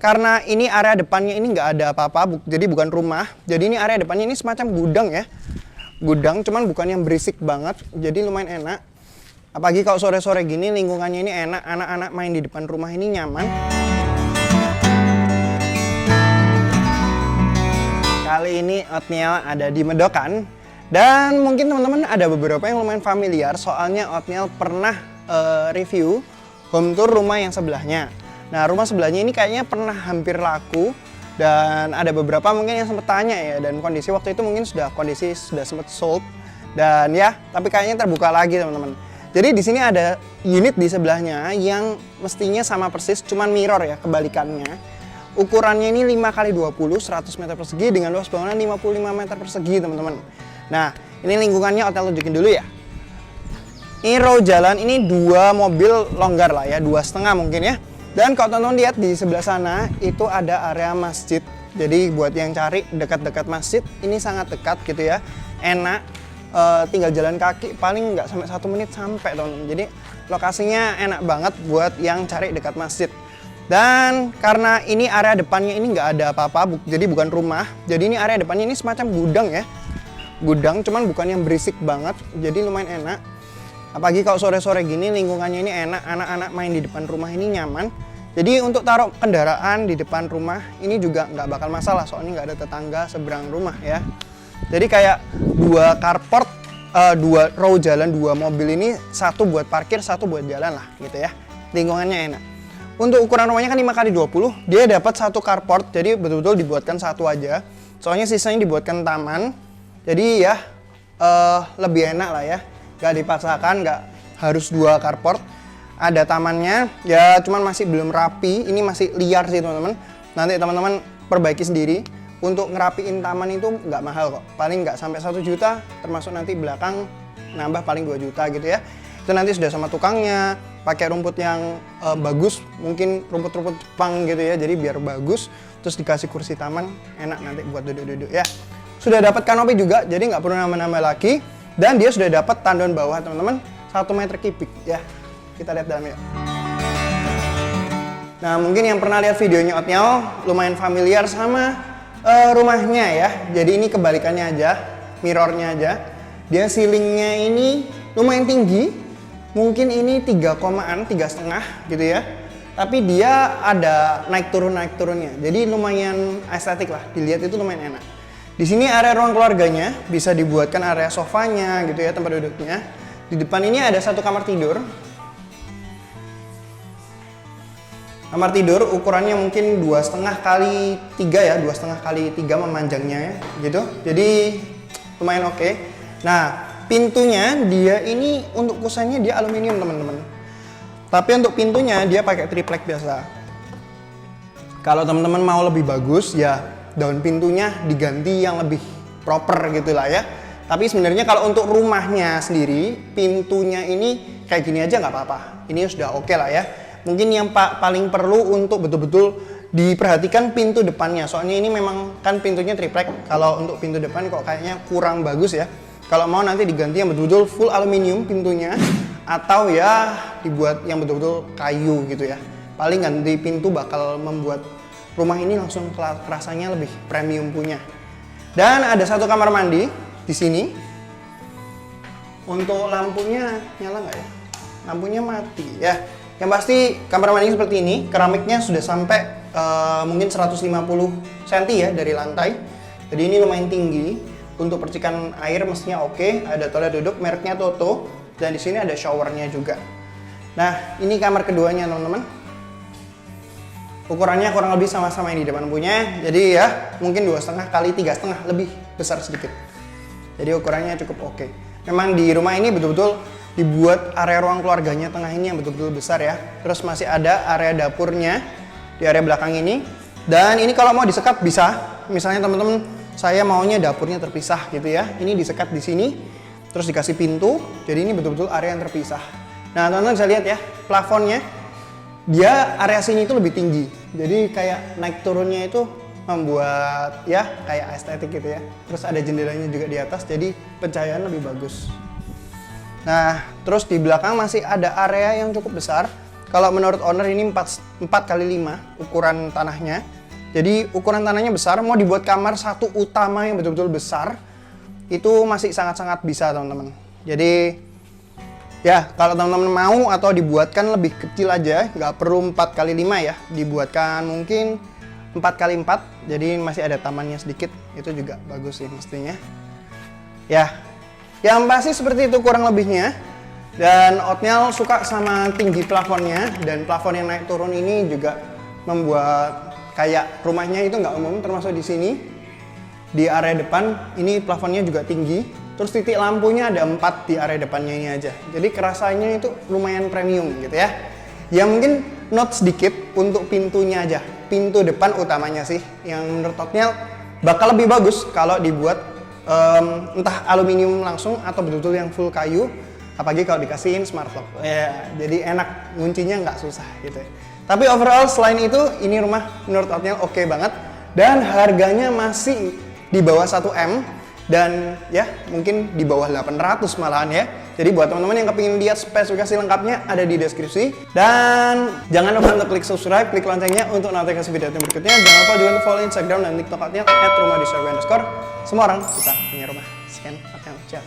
karena ini area depannya ini nggak ada apa-apa, jadi bukan rumah. Jadi ini area depannya ini semacam gudang ya. Gudang, cuman bukan yang berisik banget, jadi lumayan enak. Apalagi kalau sore-sore gini lingkungannya ini enak, anak-anak main di depan rumah ini nyaman. Kali ini Oatmeal ada di Medokan. Dan mungkin teman-teman ada beberapa yang lumayan familiar, soalnya Oatmeal pernah review home tour rumah yang sebelahnya. Nah, rumah sebelahnya ini kayaknya pernah hampir laku. Dan ada beberapa mungkin yang sempat tanya ya, dan kondisi waktu itu mungkin sudah sempat sold. Dan ya, tapi kayaknya terbuka lagi teman-teman. Jadi di sini ada unit di sebelahnya yang mestinya sama persis, cuman mirror ya, kebalikannya. Ukurannya ini 5x20, 100 meter persegi dengan luas bangunan 55 meter persegi teman-teman. Nah, ini lingkungannya Oatmeal tunjukin dulu ya. Ini row jalan, ini 2 mobil longgar lah ya, 2,5 mungkin ya. Dan kalau teman-teman lihat di sebelah sana, itu ada area masjid. Jadi buat yang cari dekat-dekat masjid, ini sangat dekat gitu ya. Enak. Tinggal jalan kaki paling nggak sampai 1 menit sampai teman-teman. Jadi lokasinya enak banget buat yang cari dekat masjid. Dan karena ini area depannya ini nggak ada apa-apa, jadi bukan rumah. Jadi ini area depannya ini semacam gudang ya. Gudang, cuman bukan yang berisik banget, jadi lumayan enak. Apalagi kalau sore-sore gini lingkungannya ini enak, anak-anak main di depan rumah ini nyaman. Jadi untuk taruh kendaraan di depan rumah ini juga nggak bakal masalah, soalnya nggak ada tetangga seberang rumah ya. Jadi kayak 2 carport, 2 row jalan, 2 mobil ini, 1 buat parkir, 1 buat jalan lah gitu ya. Lingkungannya enak. Untuk ukuran rumahnya kan 5x20, dia dapat 1 carport, jadi betul-betul dibuatkan 1 aja. Soalnya sisanya dibuatkan taman, jadi ya lebih enak lah ya. Gak dipaksakan, gak harus 2 carport. Ada tamannya, ya cuman masih belum rapi, ini masih liar sih teman-teman. Nanti teman-teman perbaiki sendiri. Untuk ngerapiin taman itu nggak mahal kok, paling nggak sampai 1 juta, termasuk nanti belakang nambah paling 2 juta gitu ya. Itu nanti sudah sama tukangnya, pakai rumput yang bagus, mungkin rumput-rumput Jepang gitu ya, jadi biar bagus. Terus dikasih kursi taman, enak nanti buat duduk-duduk ya. Sudah dapat kanopi juga, jadi nggak perlu nambah-nambah lagi. Dan dia sudah dapat tandon bawah teman-teman, 1 meter kubik ya. Kita lihat dalamnya. Nah, mungkin yang pernah lihat videonya Oatmeal lumayan familiar sama rumahnya ya. Jadi ini kebalikannya aja, mirrornya aja. Dia ceilingnya ini lumayan tinggi, mungkin ini 3,5 gitu ya. Tapi dia ada naik turunnya, jadi lumayan estetik lah, dilihat itu lumayan enak. Di sini area ruang keluarganya bisa dibuatkan area sofanya gitu ya, tempat duduknya. Di depan ini ada 1 kamar tidur. Kamar tidur ukurannya mungkin 2,5 kali 3 ya, 2,5 kali 3 memanjangnya ya, gitu. Jadi lumayan oke. Nah, pintunya dia ini untuk kusennya dia aluminium teman-teman. Tapi untuk pintunya dia pakai triplek biasa. Kalau teman-teman mau lebih bagus ya daun pintunya diganti yang lebih proper gitu lah ya. Tapi sebenarnya kalau untuk rumahnya sendiri, pintunya ini kayak gini aja nggak apa-apa. Ini sudah oke lah ya. Mungkin yang paling perlu untuk betul-betul diperhatikan pintu depannya. Soalnya ini memang kan pintunya triplek. Kalau untuk pintu depan kok kayaknya kurang bagus ya. Kalau mau nanti diganti yang betul-betul full aluminium pintunya. Atau ya dibuat yang betul-betul kayu gitu ya. Paling ganti pintu bakal membuat rumah ini langsung rasanya lebih premium punya. Dan ada 1 kamar mandi di sini. Untuk lampunya nyala nggak ya? Lampunya mati ya. Yang pasti kamar mandi seperti ini, keramiknya sudah sampai mungkin 150 cm ya dari lantai. Jadi ini lumayan tinggi. Untuk percikan air mestinya oke. Ada toilet duduk, mereknya Toto. Dan di sini ada showernya juga. Nah, ini kamar keduanya teman-teman. Ukurannya kurang lebih sama-sama yang di depan punya. Jadi ya mungkin 2,5 kali 3,5, lebih besar sedikit. Jadi ukurannya cukup oke. Memang di rumah ini betul-betul dibuat area ruang keluarganya tengah ini yang betul-betul besar ya. Terus masih ada area dapurnya di area belakang ini. Dan ini kalau mau disekat bisa. Misalnya teman-teman, saya maunya dapurnya terpisah gitu ya. Ini disekat di sini, terus dikasih pintu. Jadi ini betul-betul area yang terpisah. Nah teman-teman bisa lihat ya, plafonnya dia area sini itu lebih tinggi. Jadi kayak naik turunnya itu membuat ya kayak estetik gitu ya. Terus ada jendelanya juga di atas, jadi pencahayaan lebih bagus. Nah, terus di belakang masih ada area yang cukup besar. Kalau menurut owner ini 4 kali 5 ukuran tanahnya. Jadi ukuran tanahnya besar, mau dibuat kamar satu utama yang betul-betul besar, itu masih sangat-sangat bisa teman-teman. Jadi ya kalau teman-teman mau atau dibuatkan lebih kecil aja, nggak perlu 4 kali 5 ya, dibuatkan mungkin 4 kali 4, jadi masih ada tamannya sedikit, itu juga bagus sih mestinya. Ya, yang pasti seperti itu kurang lebihnya. Dan Oatmeal suka sama tinggi plafonnya, dan plafon yang naik turun ini juga membuat kayak rumahnya itu nggak umum, termasuk di sini. Di area depan ini plafonnya juga tinggi, terus titik lampunya ada 4 di area depannya ini aja. Jadi kerasanya itu lumayan premium gitu ya. Ya mungkin not sedikit untuk pintunya aja, pintu depan utamanya sih, yang menurut Oatmeal bakal lebih bagus kalau dibuat entah aluminium langsung atau betul-betul yang full kayu. Apalagi kalau dikasihin smart lock, ya, jadi enak, nguncinya nggak susah gitu ya. Tapi overall selain itu, ini rumah menurut Oatmeal oke banget. Dan harganya masih di bawah 1M. Dan ya mungkin di bawah 800 malahan ya. Jadi buat teman-teman yang kepingin lihat spesifikasi lengkapnya ada di deskripsi. Dan jangan lupa untuk klik subscribe, klik loncengnya untuk notifikasi video berikutnya. Jangan lupa juga untuk follow Instagram dan TikTok Oatmeal @rumahdisurvey_. Semua orang bisa punya rumah. Sekian, Oatmeal, ciao.